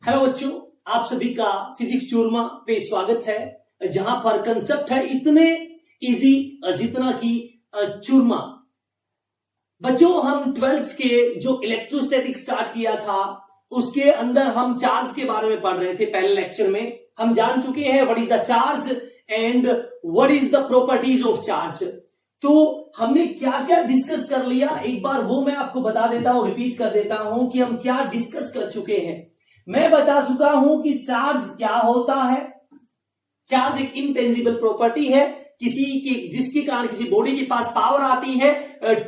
Hello बच्चों, आप सभी का फिजिक्स चूरमा पे स्वागत है, जहां पर कंसेप्ट है इतने इजी जितना कि चूरमा। बच्चों, हम 12th के जो इलेक्ट्रोस्टैटिक स्टार्ट किया था उसके अंदर हम चार्ज के बारे में पढ़ रहे थे। पहले लेक्चर में हम जान चुके हैं what is the charge and what is the properties of charge. तो हमने क्या क्या डिस्कस कर लिया, एक बार वो मैं आपको बता देता हूं, रिपीट कर देता हूं कि हम क्या डिस्कस कर चुके हैं। मैं बता चुका हूं कि चार्ज क्या होता है। चार्ज एक इनटेंजिबल प्रॉपर्टी है जिसके कारण किसी बॉडी के पास पावर आती है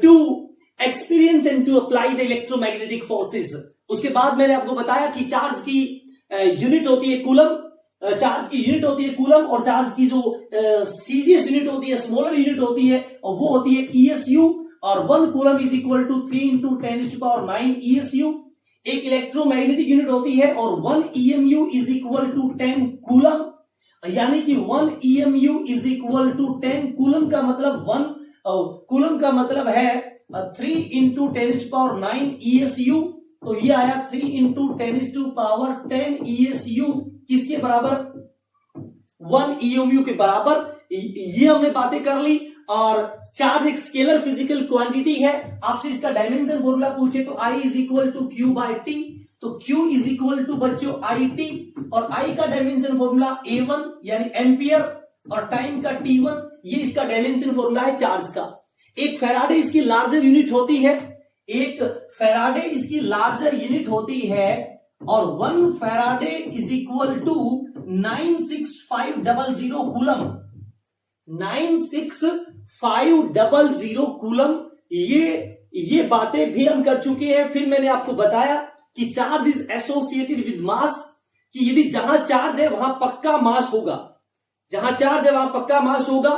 to experience and to apply the electromagnetic forces. उसके बाद मैंने आपको बताया कि चार्ज की यूनिट होती है कूलम, चार्ज की यूनिट होती है कूलम, और चार्ज की जो सीजीएस यूनिट होती है, स्मॉलर यूनिट होती है, और वो होती है ईएसयू। और 1 coulomb is equal to 3 × 10⁹ ESU. एक इलेक्ट्रोमैग्नेटिक यूनिट होती है और 1 EMU is equal to 10 coulomb, यानी कि 1 EMU is equal to 10 coulomb का मतलब 1 कूलम का मतलब है 3 × 10⁹ ESU। तो ये आया 3 × 10⁻10 ESU किसके बराबर? 1 EMU के बराबर। ये हमने बातें कर ली। और चार्ज एक स्केलर फिजिकल क्वांटिटी है। आपसे इसका डायमेंशन फॉर्मूला पूछे तो I is equal to Q/T, तो Q इज इक्वल टू बच्चों IT, और I का डायमेंशन फॉर्मूला A1 यानी एम्पियर, और टाइम का T1, ये इसका डायमेंशन फॉर्मूला है चार्ज का। एक फैराडे इसकी लार्जर यूनिट होती है, एक फैराडे इसकी लार्जर यूनिट होती है, और 1 faraday is equal to 96500 coulomb. 96500 coulomb. ये बातें भी हम कर चुके हैं। फिर मैंने आपको बताया कि charge is associated with mass, कि यदि जहां चार्ज है वहां पक्का मास होगा, जहां चार्ज है वहां पक्का मास होगा।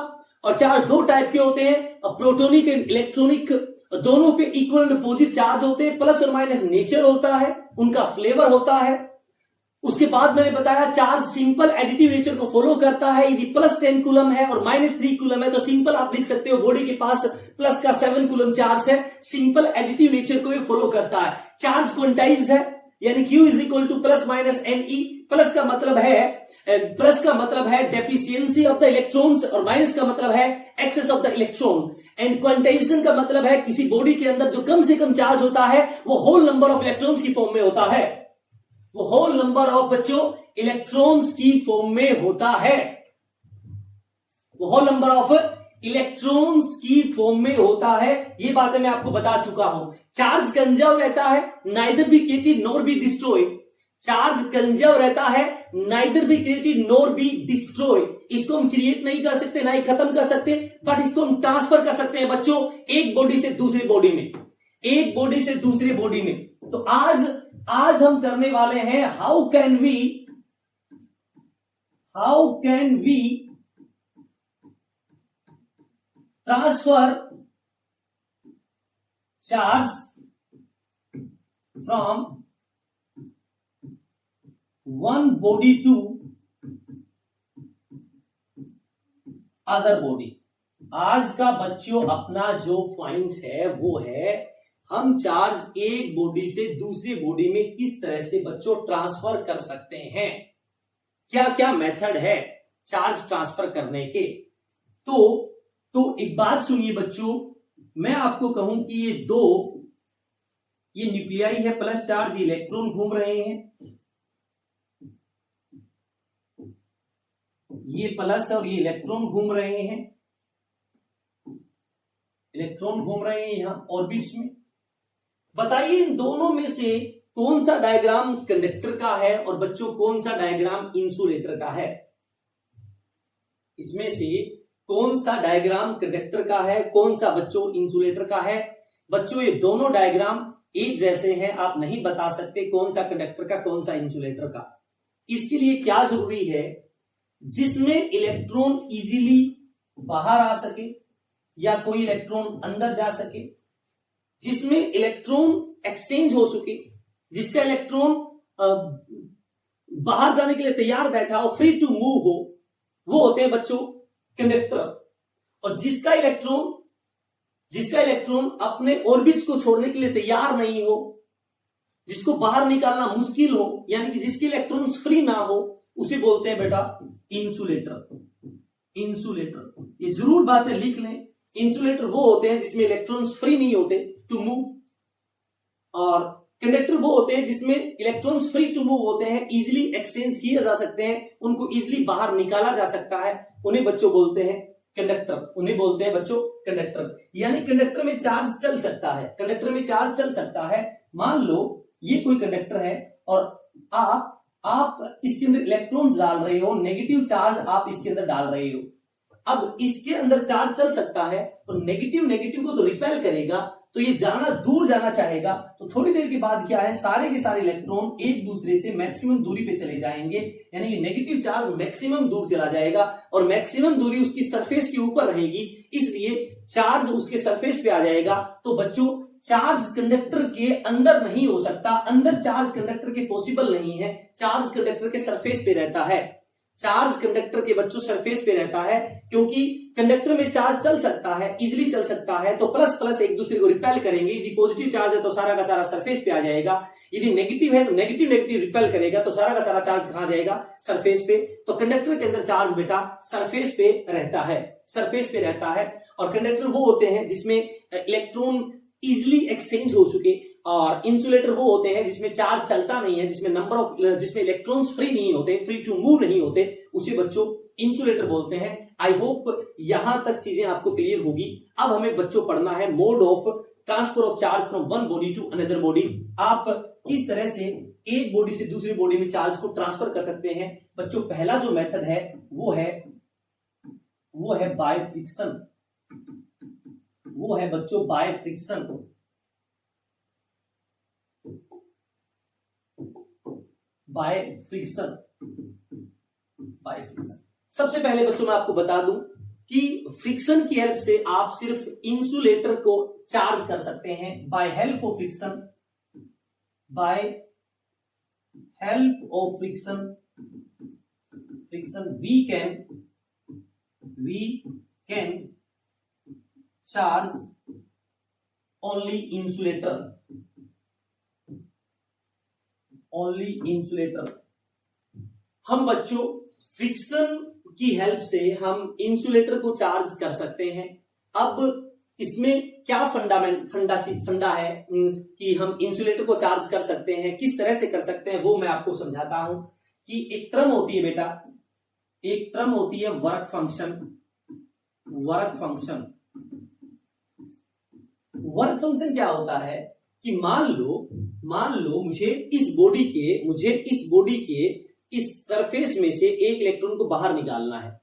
और चार्ज दो टाइप के होते हैं, प्रोटोनिक एंड इलेक्ट्रॉनिक, दोनों पे इक्वल एंड अपोजिट चार्ज होते हैं। प्लस और माइनस नेचर होता है, उनका फ्लेवर होता है। उसके बाद मैंने बताया चार्ज सिंपल एडिटिव नेचर को फॉलो करता है। यदि +10 कूलम है और -3 कूलम है तो सिंपल आप लिख सकते हो बॉडी के पास प्लस का 7 कूलम चार्ज है, सिंपल एडिटिव नेचर को ये फॉलो करता है। चार्ज क्वांटाइज है, यानी Q is equal to +-NE। Plus का मतलब है डेफिशिएंसी ऑफ द इलेक्ट्रॉन्स, और माइनस का मतलब है excess of the electron. And quantization का मतलब है किसी बॉडी के अंदर जो कम से कम चार्ज होता है वो होल नंबर ऑफ इलेक्ट्रॉन्स की फॉर्म में होता है, वो होल नंबर ऑफ बच्चों इलेक्ट्रॉन्स की फॉर्म में होता है, वो होल नंबर ऑफ इलेक्ट्रॉन्स की फॉर्म में होता है। ये बातें मैं आपको बता चुका हूं। चार्ज कंजर्व रहता है, neither be created nor be destroyed. Charge conserve रहता है, neither be created nor be destroyed. इसको हम क्रिएट नहीं कर सकते, ना ही खत्म कर सकते, बट इसको हम ट्रांसफर कर सकते हैं बच्चों, एक बॉडी से दूसरी बॉडी में, एक बॉडी से दूसरी बॉडी में। तो आज हम करने वाले हैं how can we transfer charge from one body to other body. आज का बच्चों अपना जो पॉइंट है वो है हम चार्ज एक बॉडी से दूसरी बॉडी में किस तरह से बच्चों ट्रांसफर कर सकते हैं, क्या क्या मेथड है चार्ज ट्रांसफर करने के। तो एक बात सुनिए बच्चों, मैं आपको कहूं कि ये न्यूक्लियाई है, प्लस चार्ज, इलेक्ट्रॉन घूम रहे हैं, ये प्लस और ये इलेक्ट्रॉन घूम रहे हैं, इलेक्ट्रॉन घूम रहे हैं यहां ऑर्बिट्स में। बताइए इन दोनों में से कौन सा डायग्राम कंडक्टर का है और बच्चों कौन सा डायग्राम इंसुलेटर का है? इसमें से कौन सा डायग्राम कंडक्टर का है, कौन सा बच्चों इंसुलेटर का है? बच्चों ये दोनों डायग्राम एक जैसे हैं, आप नहीं बता सकते कौन सा कंडक्टर का कौन सा इंसुलेटर का। इसके लिए क्या जरूरी है, जिसमें इलेक्ट्रॉन इजीली बाहर आ सके या कोई इलेक्ट्रॉन अंदर जा सके, जिसमें इलेक्ट्रॉन एक्सचेंज हो सके, जिसका इलेक्ट्रॉन बाहर जाने के लिए तैयार बैठा हो, फ्री टू मूव हो, वो होते हैं बच्चों कंडक्टर। और जिसका इलेक्ट्रॉन अपने ऑर्बिट्स को छोड़ने के लिए तैयार नहीं हो, जिसको बाहर निकालना मुश्किल हो, यानी कि जिसके इलेक्ट्रॉन्स फ्री ना हो, उसे बोलते हैं बेटा इंसुलेटर। इंसुलेटर, ये जरूर बातें लिख लें। इंसुलेटर वो होते हैं जिसमें इलेक्ट्रॉन्स फ्री नहीं होते टू मूव, और कंडक्टर वो होते हैं जिसमें इलेक्ट्रॉन्स फ्री टू मूव होते हैं, इजीली एक्सचेंज किए जा सकते हैं, उनको इजीली बाहर निकाला जा सकता है, उन्हें बच्चों बोलते हैं कंडक्टर। उन्हें बोलते हैं बच्चों कंडक्टर। यानी कंडक्टर में चार्ज चल सकता है, कंडक्टर में चार्ज चल सकता है। मान लो ये कोई कंडक्टर है और आप इसके अंदर इलेक्ट्रॉन्स डाल रहे हो, नेगेटिव चार्ज आप इसके अंदर डाल रहे हो। अब इसके अंदर चार्ज चल सकता है तो नेगेटिव नेगेटिव को तो रिपेल करेगा, तो ये जाना दूर जाना चाहेगा, तो थोड़ी देर के बाद क्या है, सारे के सारे इलेक्ट्रॉन एक दूसरे से मैक्सिमम दूरी पे चले जाएंगे, यानी कि नेगेटिव चार्ज मैक्सिमम दूर चला जाएगा और मैक्सिमम दूरी उसकी सरफेस के ऊपर रहेगी, इसलिए चार्ज उसके सरफेस पे आ जाएगा। तो बच्चों चार्ज कंडक्टर के अंदर नहीं हो सकता, अंदर चार्ज कंडक्टर के पॉसिबल नहीं है, चार्ज कंडक्टर के सरफेस पे रहता है। चार्ज कंडक्टर के बच्चों सरफेस पे रहता है, क्योंकि कंडक्टर में चार्ज चल सकता है, इजीली चल सकता है, तो प्लस प्लस एक दूसरे को रिपेल करेंगे। यदि पॉजिटिव चार्ज है तो सारा का सारा सरफेस पे आ जाएगा, यदि नेगेटिव है तो नेगेटिव नेगेटिव रिपेल करेगा, तो सारा का सारा चार्ज कहां जाएगा, सरफेस पे। तो कंडक्टर के अंदर चार्ज बेटा सरफेस पे रहता है, सरफेस पे रहता है। और कंडक्टर वो होते हैं जिसमें इलेक्ट्रॉन इजिली एक्सचेंज हो चुके, और इंसुलेटर वो होते हैं जिसमें चार्ज चलता नहीं है, जिसमें इलेक्ट्रॉन्स फ्री नहीं होते, फ्री टू मूव नहीं होते, उसे बच्चों इंसुलेटर बोलते हैं। आई होप यहां तक चीजें आपको क्लियर होगी। अब हमें बच्चों पढ़ना है mode of transfer of charge from one body to another body. आप किस तरह से एक बॉडी से दूसरी बॉडी में चार्ज को ट्रांसफर कर सकते हैं। बच्चों पहला जो मेथड है वो है बाय फ्रिक्शन, वो है बच्चों by friction. By friction, by friction. सबसे पहले बच्चों मैं आपको बता दूं कि फ्रिक्शन की हेल्प से आप सिर्फ इंसुलेटर को चार्ज कर सकते हैं। By help of friction, by help of friction we can charge only insulator, only insulator. हम बच्चों फ्रिक्शन की हेल्प से हम इंसुलेटर को चार्ज कर सकते हैं। अब इसमें क्या फंडा है कि हम इंसुलेटर को चार्ज कर सकते हैं, किस तरह से कर सकते हैं, वो मैं आपको समझाता हूं। कि एक टर्म होती है बेटा, एक टर्म होती है work function. Work function, work function क्या होता है कि मान लो मुझे इस बॉडी के इस सरफेस में से एक इलेक्ट्रॉन को बाहर निकालना है,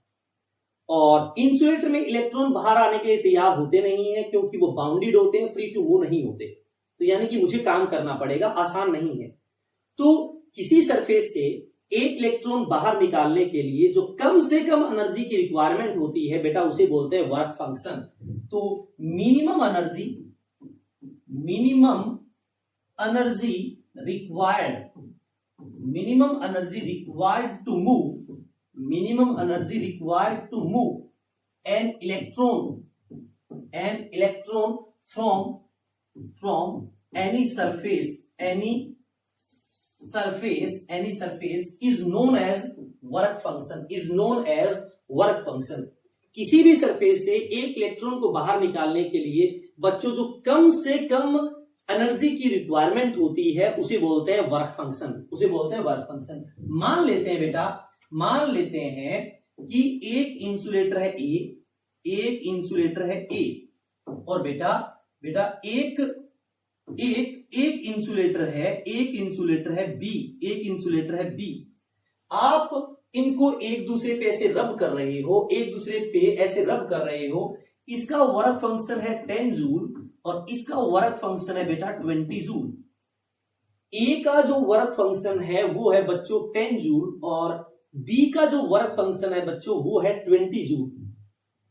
और इंसुलेटर में इलेक्ट्रॉन बाहर आने के लिए तैयार होते नहीं है, क्योंकि वो बाउंडेड होते हैं, फ्री टू मूव नहीं होते। तो यानी कि मुझे काम करना पड़ेगा, आसान नहीं है। तो किसी सरफेस से एक इलेक्ट्रॉन बाहर निकालने के लिए जो कम से कम एनर्जी की रिक्वायरमेंट होती है बेटा, उसे बोलते हैं वर्क फंक्शन। तो minimum energy required to move an electron from any surface is known as work function। किसी भी सरफेस से एक इलेक्ट्रॉन को बाहर निकालने के लिए बच्चों जो कम से कम एनर्जी की रिक्वायरमेंट होती है उसे बोलते हैं वर्क फंक्शन। मान लेते हैं बेटा, कि एक इंसुलेटर है ए, और बेटा एक इंसुलेटर है बी। आप इनको एक दूसरे पे ऐसे रब कर रहे हो, इसका वर्क फंक्शन है 10 जूल और इसका वर्क फंक्शन है बेटा 20 जूल। ए का जो वर्क फंक्शन है वो है बच्चों 10 जूल और बी का जो वर्क फंक्शन है बच्चों वो है 20 जूल।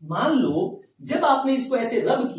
मान लो जब आपने इसको ऐसे रब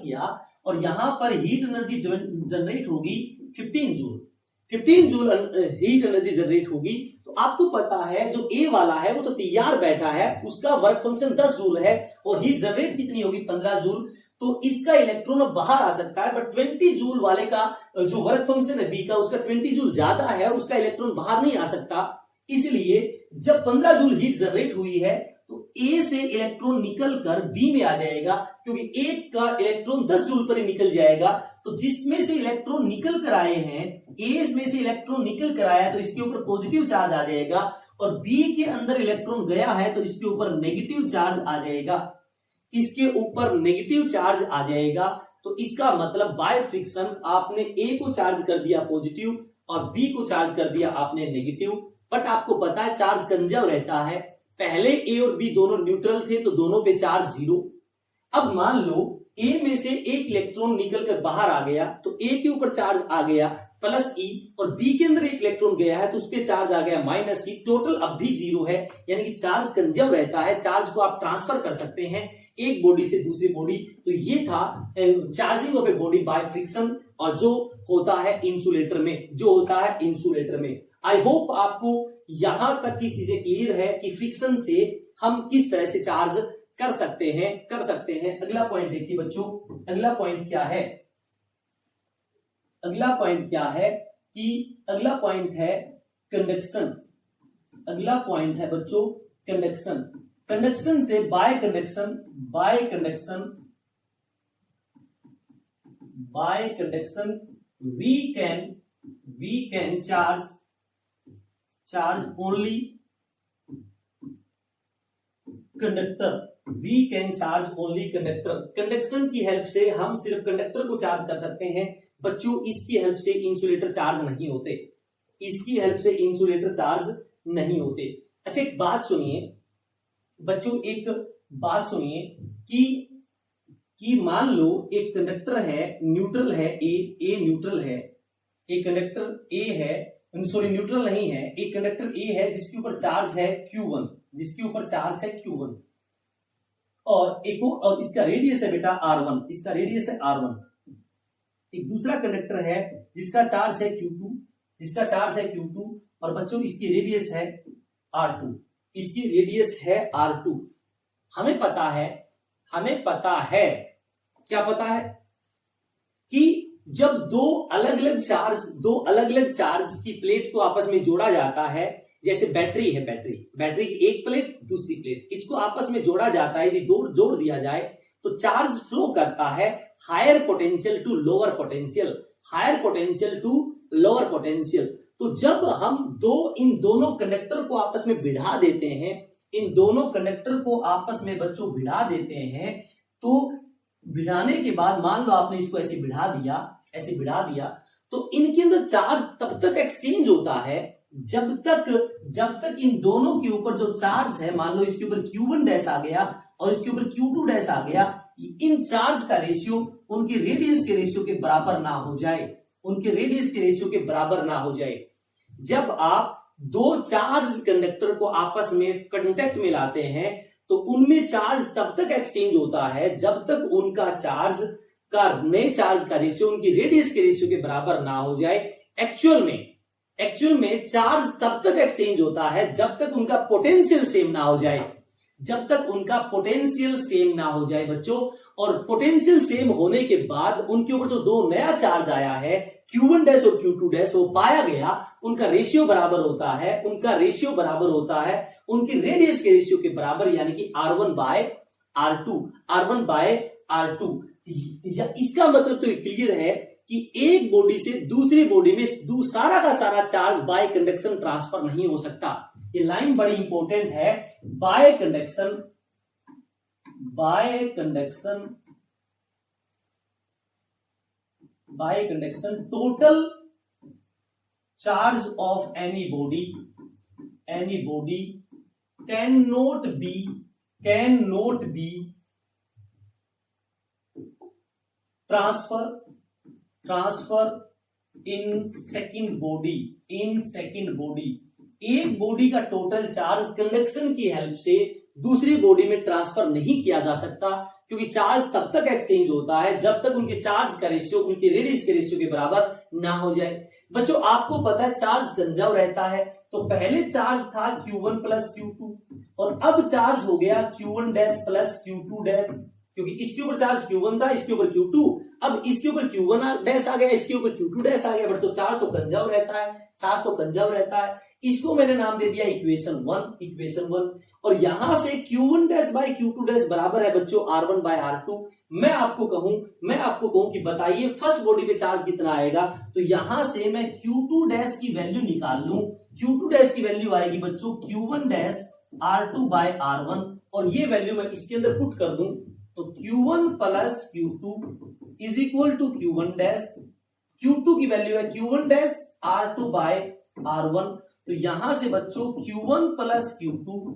किया और यहां पर हीट एनर्जी जनरेट होगी 15 जूल हीट एनर्जी जनरेट होगी। तो आपको पता है जो ए वाला है वो तो तैयार बैठा है, उसका वर्क फंक्शन 10 जूल है और हीट जनरेट कितनी होगी 15 जूल। तो इसका इलेक्ट्रॉन अब बाहर आ सकता है, बट 20 जूल वाले का जो वर्क फंक्शन है बी का, उसका 20 जूल ज्यादा है और उसका इलेक्ट्रॉन बाहर नहीं आ सकता। इसलिए जब 15 जूल हीट जनरेट हुई है तो ए से इलेक्ट्रॉन निकल कर बी में आ जाएगा, क्योंकि एक का इलेक्ट्रॉन 10 जूल पर ही निकल जाएगा। तो जिसमें से इलेक्ट्रॉन निकल कर आए हैं, ए में से इलेक्ट्रॉन निकल कर आया तो इसके ऊपर पॉजिटिव चार्ज आ जाएगा, और बी के अंदर इलेक्ट्रॉन गया है तो इसके ऊपर नेगेटिव चार्ज आ जाएगा, इसके ऊपर नेगेटिव चार्ज आ जाएगा। तो इसका मतलब बाय फ्रिक्शन आपने ए को चार्ज कर दिया पॉजिटिव और बी को चार्ज कर दिया आपने नेगेटिव। बट आपको पता है चार्ज कंजर्व रहता है, पहले ए और बी दोनों न्यूट्रल थे तो दोनों पे चार्ज 0। अब मान लो ए में से एक इलेक्ट्रॉन निकल कर बाहर आ गया तो ए के ऊपर चार्ज आ गया प्लस ई, और बी के अंदर एक इलेक्ट्रॉन गया है तो उस पर चार्ज आ गया माइनस ई। टोटल अब भी 0 है, यानी कि चार्ज कंजर्व रहता है, चार्ज को आप ट्रांसफर कर सकते हैं एक बॉडी से दूसरी बॉडी। तो ये था charging of a body by friction, और जो होता है इंसुलेटर में, आई होप आपको यहां तक की चीजें क्लियर है कि फ्रिक्शन से हम किस तरह से चार्ज कर सकते हैं। अगला पॉइंट देखिए बच्चों, अगला पॉइंट क्या है कि अगला पॉइंट है कंडक्शन। अगला पॉइंट है बच्चों कंडक्शन से by conduction we can charge only conductor. Conduction की हेल्प से हम सिर्फ कंडक्टर को चार्ज कर सकते हैं बच्चों, इसकी हेल्प से इंसुलेटर चार्ज नहीं होते। अच्छा एक बात सुनिए बच्चों, कि मान लो एक कंडक्टर है, न्यूट्रल है, ए न्यूट्रल है, एक कंडक्टर ए है, सॉरी न्यूट्रल नहीं है, एक कंडक्टर ए है जिसके ऊपर चार्ज है Q1, और इसका रेडियस है बेटा R1, एक दूसरा कंडक्टर है जिसका चार्ज है Q2, और बच्चों इसकी रेडियस है R2, हमें पता है क्या पता है कि जब दो अलग अलग चार्ज की प्लेट को आपस में जोड़ा जाता है, जैसे बैटरी की एक प्लेट दूसरी प्लेट, इसको आपस में जोड़ा जाता है, यदि जोड़ दिया जाए तो चार्ज फ्लो करता है higher potential to lower potential. तो जब हम इन दोनों कंडक्टर को आपस में भिड़ा देते हैं, तो भिड़ाने के बाद मान लो आपने इसको ऐसे भिड़ा दिया, तो इनके अंदर चार्ज तब तक एक्सचेंज होता है जब तक इन दोनों के ऊपर जो चार्ज है, मान लो इसके ऊपर Q1 डैश आ गया और इसके ऊपर Q2 डैश आ गया, इन चार्ज का रेशियो उनके रेडियस के रेशियो के बराबर ना हो जाए। जब आप दो चार्ज कंडक्टर को आपस में कांटेक्ट में लाते हैं तो उनमें चार्ज तब तक एक्सचेंज होता है जब तक उनका चार्ज का नए चार्ज का रेशियो उनकी रेडियस के रेशियो के बराबर ना हो जाए। एक्चुअल में चार्ज तब तक एक्सचेंज होता है जब तक उनका पोटेंशियल सेम ना हो जाए, बच्चों। और पोटेंशियल सेम होने के बाद उनके ऊपर जो दो नया चार्ज आया है Q1 डैश और Q2 डैश, वो पाया गया उनका रेशियो बराबर होता है उनकी रेडियस के रेशियो के बराबर, यानी कि R1 बाय R2। इसका मतलब तो क्लियर है कि एक बॉडी से दूसरी बॉडी में सारा का सारा चार्ज बाय कंडक्शन ट्रांसफर नहीं हो सकता। ये लाइन बड़ी इंपॉर्टेंट है। Bye conduction total charge of any body can not be transfer in second body. एक बॉडी का टोटल चार्ज कंडक्शन की हेल्प से दूसरी बॉडी में ट्रांसफर नहीं किया जा सकता, क्योंकि चार्ज तब तक एक्सचेंज होता है जब तक उनके चार्ज का रेशियो उनके रेडियस के रेशियो के बराबर ना हो जाए। बच्चों आपको पता है चार्ज कंजर्व रहता है, तो पहले चार्ज था Q1 प्लस Q2 और अब चार्ज हो गया Q1 dash plus Q2 dash. क्योंकि इसके ऊपर चार्ज Q1 था, इसके ऊपर Q2, अब इसके ऊपर Q1 डैश आ गया, इसके ऊपर Q2 डैश आ गया, बट तो चार्ज तो कंजर्व रहता है, चार्ज तो कंजर्व रहता है। इसको मैंने नाम दे दिया इक्वेशन 1। और यहां से Q1 dash by Q2 dash बराबर है बच्चों R1 बाय R2। मैं आपको कहूं कि बताइए फर्स्ट बॉडी पे चार्ज कितना आएगा, तो यहां से मैं Q2 डैश की वैल्यू निकाल लूं। Q2 डैश की वैल्यू आएगी बच्चों Q1 dash R2 bye R1, और ये वैल्यू मैं इसके अंदर पुट कर दूं तो Q1 plus Q2 is equal to Q1 dash, Q2 की वैल्यू है Q1 dash R2 bye R1। तो यहां से बच्चों Q1 plus Q2,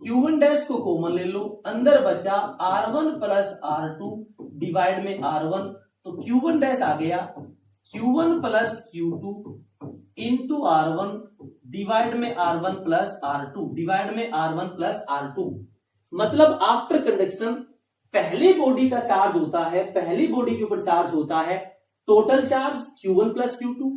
Q1 dash को कॉमन ले लो, अंदर बचा R1 प्लस R2 डिवाइड में R1, तो Q1 डैश आ गया Q1 plus Q2 into R1 divide में R1 प्लस R2 डिवाइड में R1 प्लस R2। मतलब आफ्टर कंडक्शन पहली बॉडी का चार्ज होता है, पहली बॉडी के ऊपर चार्ज होता है total charge Q1 plus Q2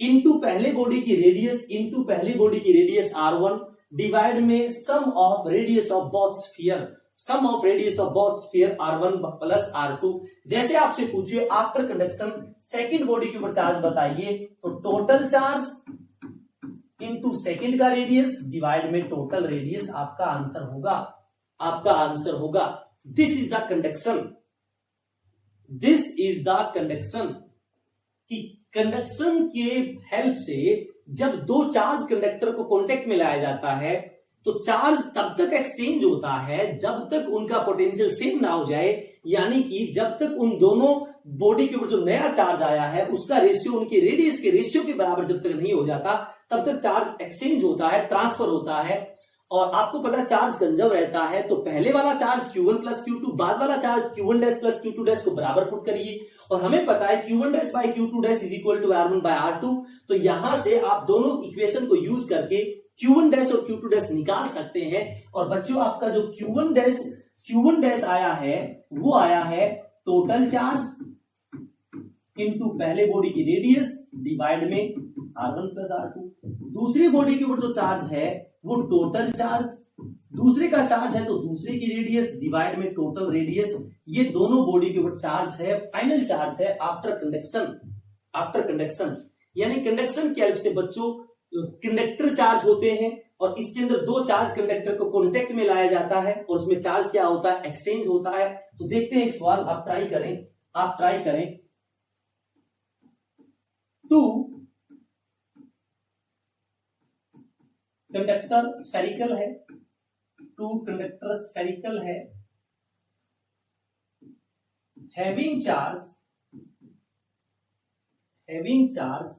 into पहले बॉडी की रेडियस इंटू पहली बॉडी की रेडियस R1 डिवाइड में sum of radius of both sphere, sum of radius of both sphere R1 plus R2। जैसे आपसे पूछिए आफ्टर कंडक्शन सेकंड बॉडी के ऊपर चार्ज बताइए, तो टोटल चार्ज इंटू सेकंड का रेडियस डिवाइड में टोटल रेडियस आपका आंसर होगा। This is the conduction, this is the conduction. कि कंडक्शन के हेल्प से जब दो चार्ज कंडक्टर को कांटेक्ट में लाया जाता है तो चार्ज तब तक एक्सचेंज होता है जब तक उनका पोटेंशियल सेम ना हो जाए, यानी कि जब तक उन दोनों बॉडी के ऊपर जो नया चार्ज आया है उसका रेशियो उनके रेडियस के रेशियो के बराबर जब तक नहीं हो जाता तब तक चार्ज एक्सचेंज होता है, ट्रांसफर होता है। और आपको पता है चार्ज कंजर्व रहता है, तो पहले वाला चार्ज Q1 प्लस Q2, बाद वाला charge Q1 dash plus Q2 dash को बराबर पुट करिए, और हमें पता है Q1 dash by Q2 dash is equal to R1 by R2। तो यहां से आप दोनों इक्वेशन को यूज करके Q1 डैश और Q2 डैश निकाल सकते हैं। और बच्चों आपका जो Q1 डैश आया है वो आया है टोटल चार्ज इनटू पहले बॉडी की रेडियस डिवाइड में R1 प्लस R2। दूसरी बॉडी के ऊपर जो चार्ज है वो टोटल चार्ज, दूसरे का चार्ज है तो दूसरे की रेडियस डिवाइड में टोटल रेडियस। ये दोनों बॉडी के ऊपर चार्ज है, फाइनल चार्ज है आफ्टर कंडक्शन। यानी कंडक्शन की हेल्प से बच्चों कंडक्टर चार्ज होते हैं और इसके अंदर दो चार्ज कंडक्टर को कॉन्टेक्ट में लाया जाता है और उसमें चार्ज क्या होता है, एक्सचेंज होता है। तो देखते हैं एक सवाल, आप ट्राई करें। टू कंडक्टर स्फेरिकल है, टू कंडक्टर स्फेरिकल है, having charge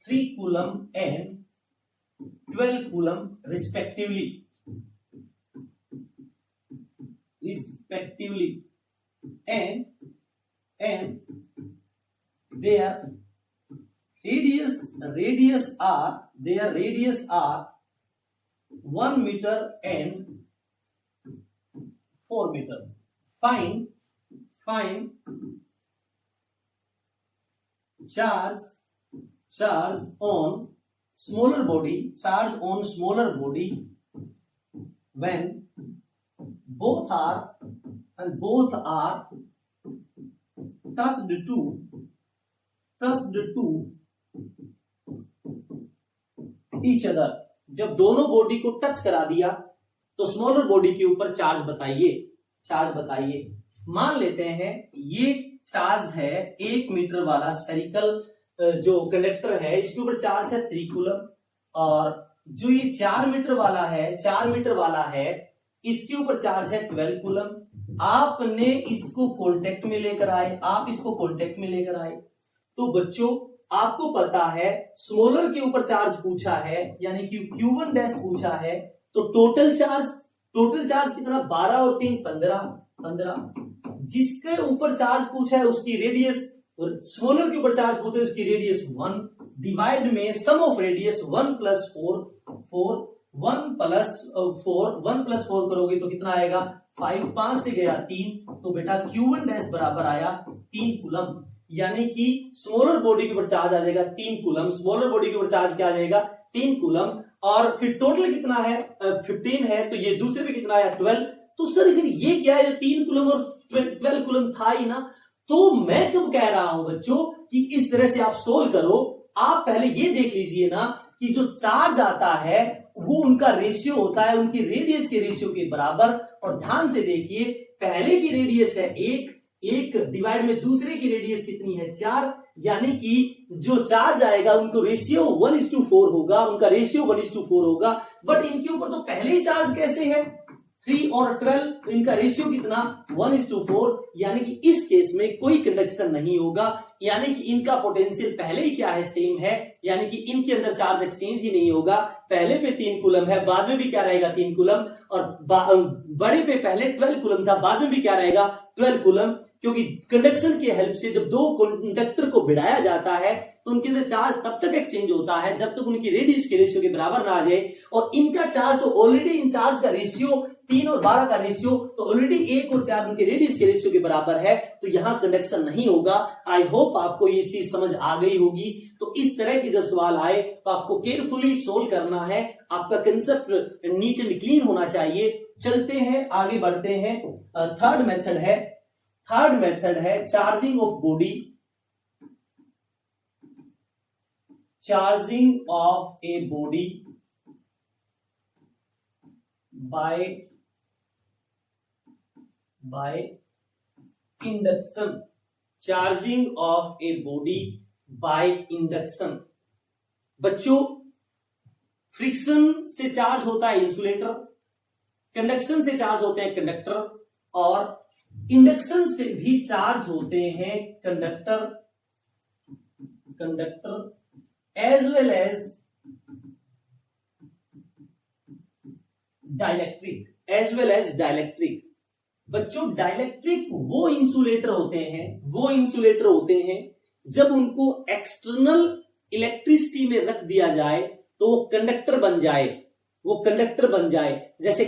3 coulomb and 12 coulomb respectively, and their radius are 1 meter and 4 meter. Find charge on smaller body when both are touched to each other। जब दोनों body को touch करा दिया तो smaller body के ऊपर charge बताइए। मान लेते हैं ये चार्ज है 1 मीटर वाला स्फेरिकल जो कंडक्टर है, इसके ऊपर चार्ज है 3 कूलम, और जो ये 4 मीटर वाला है इसके ऊपर चार्ज है 12 कूलम। आपने इसको कांटेक्ट में लेकर आए, तो बच्चों आपको पता है स्मॉलर के ऊपर चार्ज पूछा है यानी कि Q1 डैश पूछा है, तो टोटल चार्ज कितना, 12 और 3 15। जिसके ऊपर चार्ज पूछा है उसकी रेडियस, स्मॉलर के ऊपर चार्ज पूछा है उसकी रेडियस 1 डिवाइड में सम ऑफ रेडियस 1 प्लस 4 करोगे तो कितना आएगा 5, 5 से गया 3, तो बेटा Q1 डैश बराबर आया 3 कूलम। यानी कि स्मॉलर बॉडी के ऊपर चार्ज आ जाएगा 3 कूलम, स्मॉलर बॉडी के ऊपर चार्ज क्या आ जाएगा 3 कूलम, और फिर टोटल कितना है 15 है, तो ये दूसरे पे कितना आया 12, तो सर फिर ये क्या है, 3 कूलम और 12 कूलम था ही ना। तो मैं कब कह रहा हूं बच्चों कि इस तरह से आप सोल्व करो। आप पहले ये देख लीजिए ना कि जो चार्ज आता है वो उनका रेशियो होता है उनकी रेडियस के रेशियो के बराबर। और ध्यान से देखिए, पहले की रेडियस है 1 डिवाइड में दूसरे की रेडियस कितनी है 4, यानी कि जो चार्ज आएगा उनको रेशियो 1:4 होगा, उनका रेशियो 1:4 होगा। बट इनके ऊपर तो पहले ही चार्ज कैसे है 3 और 12, तो इनका रेशियो कितना 1:4, यानी कि इस केस में कोई कंडक्शन नहीं होगा, यानी कि इनका पोटेंशियल पहले ही क्या है सेम है, यानी कि इनके अंदर चार्ज एक्सचेंज ही नहीं होगा। पहले पे 3 कूलम है, बाद में भी क्या रहेगा 3 कूलम, और बड़े पे पहले 12 कूलम था, बाद में भी क्या रहेगा 12 कूलम, क्योंकि कंडक्शन की हेल्प से जब 2 कंडक्टर को भिड़ाया जाता है तो उनके अंदर चार्ज तब तक एक्सचेंज होता है जब तक उनकी रेडियस के रेशियो के बराबर ना आ जाए। और इनका चार्ज तो ऑलरेडी, इन चार्ज का रेशियो 3 और 12 का रेशियो तो ऑलरेडी 1 और 4 उनके रेडियस के रेशियो के बराबर है, तो यहां कंडक्शन नहीं होगा। आई होप आपको ये चीज समझ आ गई होगी। तो इस तरह के जब सवाल आए तो आपको केयरफुली सोल्व करना है, आपका कंसेप्ट नीट एंड क्लीन होना चाहिए। चलते हैं आगे बढ़ते हैं। थर्ड मेथड है charging of body, charging of a body by induction, charging of a body by induction. बच्चों, फ्रिक्शन से चार्ज होता है इंसुलेटर, कंडक्शन से चार्ज होते हैं कंडक्टर, और इंडक्शन से भी चार्ज होते हैं conductor as well as dielectric. बच्चों, डाइलेक्ट्रिक वो इंसुलेटर होते हैं जब उनको एक्सटर्नल इलेक्ट्रिसिटी में रख दिया जाए तो वो कंडक्टर बन जाए। जैसे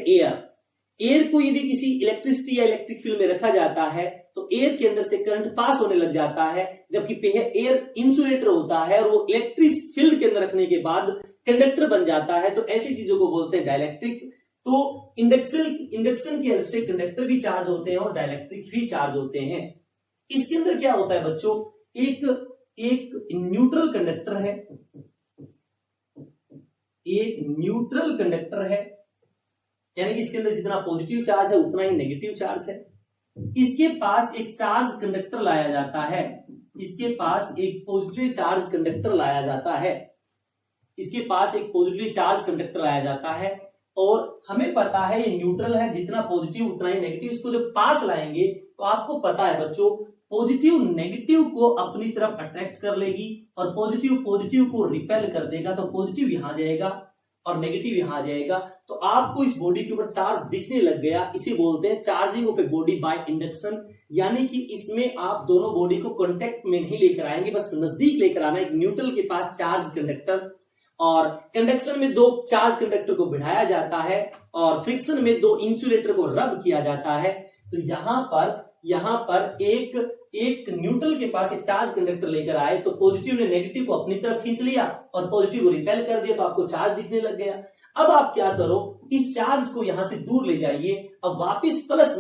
एयर को यदि किसी इलेक्ट्रिसिटी या इलेक्ट्रिक फील्ड में रखा जाता है तो एयर के अंदर से करंट पास होने लग जाता है, जबकि एयर इंसुलेटर होता है और वो इलेक्ट्रिक फील्ड के अंदर रखने के बाद कंडक्टर बन जाता है। तो ऐसी चीजों को बोलते हैं डाइलेक्ट्रिक। तो इंडक्शन की हेल्प से कंडक्टर भी चार्ज होते हैं और डाइलेक्ट्रिक भी चार्ज होते हैं। इसके अंदर क्या होता है बच्चों, एक न्यूट्रल कंडक्टर है, यानी कि इसके अंदर जितना पॉजिटिव चार्ज है उतना ही नेगेटिव चार्ज है। इसके पास एक चार्ज कंडक्टर लाया जाता है, इसके पास एक पॉजिटिव चार्ज कंडक्टर लाया जाता है, और हमें पता है ये न्यूट्रल है, जितना पॉजिटिव उतना ही नेगेटिव। इसको जब पास लाएंगे तो आपको पता है बच्चों, पॉजिटिव नेगेटिव को अपनी तरफ अट्रैक्ट कर लेगी और पॉजिटिव को रिपेल कर देगा। तो पॉजिटिव यहां जाएगा और नेगेटिव यहां आ जाएगा। तो आपको इस बॉडी के ऊपर चार्ज दिखने लग गया, इसे बोलते हैं charging of a body by induction. यानी कि इसमें आप दोनों बॉडी को कांटेक्ट में नहीं लेकर आएंगे, बस नजदीक लेकर आना। एक न्यूट्रल के पास चार्ज कंडक्टर, और कंडक्शन में 2 चार्ज कंडक्टर को भिड़ाया जाता है, और फ्रिक्शन में 2 इंसुलेटर को रब किया जाता है। तो यहां पर एक न्यूट्रल के पास एक चार्ज कंडक्टर लेकर आए तो पॉजिटिव ने नेगेटिव को अपनी तरफ खींच लिया और पॉजिटिव को रिपेल कर दिया, तो आपको चार्ज दिखने लग गया। अब आप क्या करो, इस चार्ज को यहां से दूर ले जाइए। अब वापिस प्लस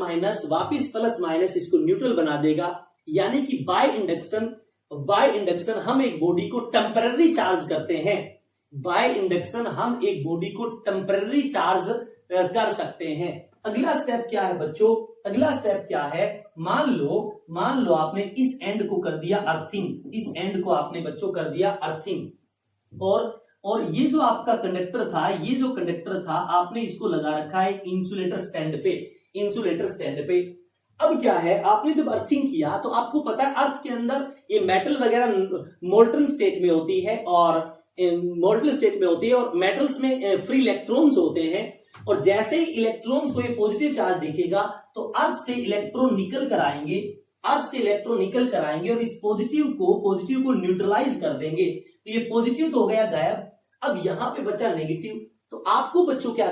माइनस इसको न्यूट्रल बना देगा। यानी कि बाय इंडक्शन हम एक बॉडी को टेम्पररी चार्ज करते हैं। बाय इंडक्शन हम एक बॉडी को टेम्पररी चार्ज कर सकते हैं। अगला स्टेप क्या है बच्चों, अगला स्टेप क्या है, मान लो आपने इस एंड को कर दिया अर्थिंग, इस एंड को आपने बच्चों कर दिया अर्थिंग, और ये जो आपका कंडक्टर था, आपने इसको लगा रखा है इंसुलेटर स्टैंड पे। अब क्या है, आपने जब अर्थिंग किया तो आपको पता है अर्थ के अंदर ये मेटल वगैरह मोल्टन स्टेट में होती है, और मेटल्स में फ्री इलेक्ट्रॉन्स होते हैं। और जैसे ही इलेक्ट्रॉन्स को ये पॉजिटिव चार्ज दिखेगा तो अर्थ से इलेक्ट्रॉन निकल कर आएंगे और इस पॉजिटिव को न्यूट्रलाइज कर देंगे। तो ये पॉजिटिव तो हो गया गायब, अब यहां पे बचा नेगेटिव। तो आपको बच्चों क्या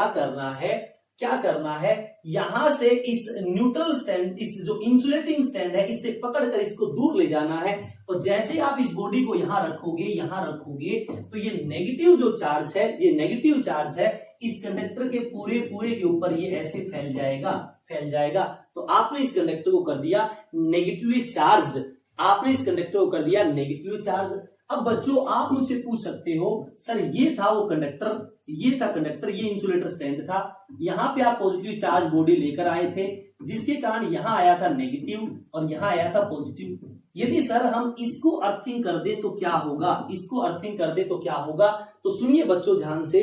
करना है, क्या करना है, यहां से इस न्यूट्रल स्टैंड, इस जो इंसुलेटिंग स्टैंड है, इससे पकड़कर इसको दूर ले जाना है। और जैसे आप इस बॉडी को यहां रखोगे तो ये नेगेटिव जो चार्ज है, ये नेगेटिव चार्ज है, इस कंडक्टर के पूरे के ऊपर ये ऐसे फैल जाएगा। तो आपने इस कंडक्टर को कर दिया नेगेटिवली चार्ज्ड, अब बच्चों आप मुझसे पूछ सकते हो, सर ये था वो कंडक्टर, ये इंसुलेटर स्टैंड था, यहाँ पे आप पॉजिटिव चार्ज बॉडी लेकर आए थे, जिसके कारण यहाँ आया था नेगेटिव और यहाँ आया था पॉजिटिव। यदि सर हम इसको अर्थिंग कर दे तो क्या होगा, तो सुनिए बच्चों ध्यान से,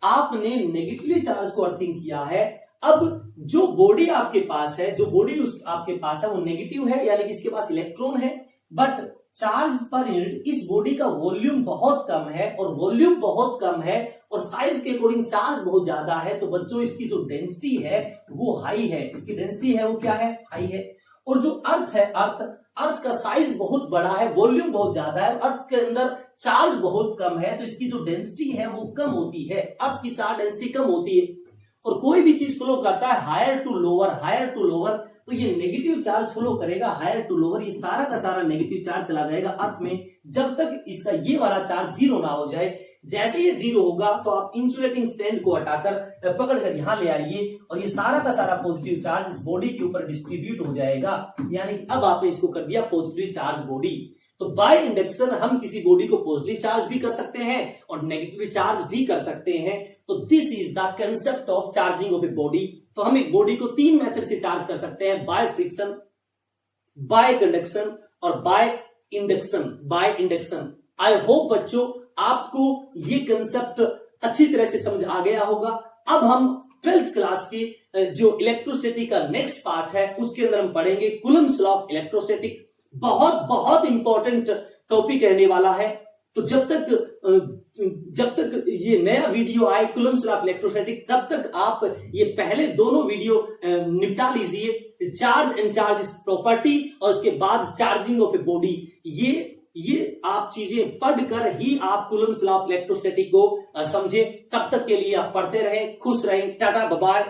आपने नेगेटिवली चार्ज को अर्थिंग किया है। अब जो बॉडी आपके पास है, आपके पास है वो नेगेटिव है, यानी कि इसके पास इलेक्ट्रॉन है, बट चार्ज पर यूनिट इस बॉडी का वॉल्यूम बहुत कम है और साइज के अकॉर्डिंग चार्ज बहुत ज्यादा है। तो बच्चों इसकी जो डेंसिटी है वो हाई है, हाई है। और जो अर्थ है, अर्थ का साइज बहुत बड़ा है, वॉल्यूम बहुत ज्यादा है, अर्थ के अंदर चार्ज बहुत कम है, तो इसकी जो डेंसिटी है वो कम होती है, अर्थ की चार्ज डेंसिटी कम होती है। और कोई भी चीज फ्लो करता है हायर टू लोअर, तो ये नेगेटिव चार्ज फ्लो करेगा हायर टू लोअर, ये सारा का सारा नेगेटिव चार्ज चला जाएगा अर्थ में, जब तक इसका ये वाला चार्ज जीरो ना हो जाए। जैसे ये जीरो होगा तो आप इंसुलेटिंग स्टैंड को हटाकर पकड़कर यहां ले आइए और ये सारा का सारा पॉजिटिव चार्ज इस बॉडी के ऊपर डिस्ट्रीब्यूट हो जाएगा, यानी कि अब आपने इसको कर दिया पॉजिटिव चार्ज बॉडी। तो बाय इंडक्शन हम किसी बॉडी को पॉजिटिव चार्ज भी कर सकते हैं और नेगेटिव चार्ज भी कर सकते हैं। तो this is the concept of charging of a body. तो हम एक बॉडी को 3 मेथड से चार्ज कर सकते हैं, बाय फ्रिक्शन, बाय कंडक्शन और बाय इंडक्शन। आई होप बच्चों आपको ये कंसेप्ट अच्छी तरह से समझ आ गया होगा। अब हम 12th क्लास की जो इलेक्ट्रोस्टैटिक का नेक्स्ट पार्ट है उसके अंदर हम पढ़ेंगे कूलम्ब्स लॉ ऑफ इलेक्ट्रोस्टैटिक। बहुत इंपॉर्टेंट टॉपिक रहने वाला है। तो जब तक ये नया वीडियो आए कूलम्ब्स लॉ ऑफ इलेक्ट्रोस्टैटिक, तब तक आप ये पहले दोनों वीडियो निपटा लीजिए, चार्ज एंड चार्ज प्रॉपर्टी और उसके बाद चार्जिंग ऑफ ए बॉडी। ये आप चीजें पढ़कर ही आप कूलम्ब्स लॉ ऑफ इलेक्ट्रोस्टैटिक को समझे। तब तक के लिए आप पढ़ते रहें, खुश रहें, टाटा बाय बाय।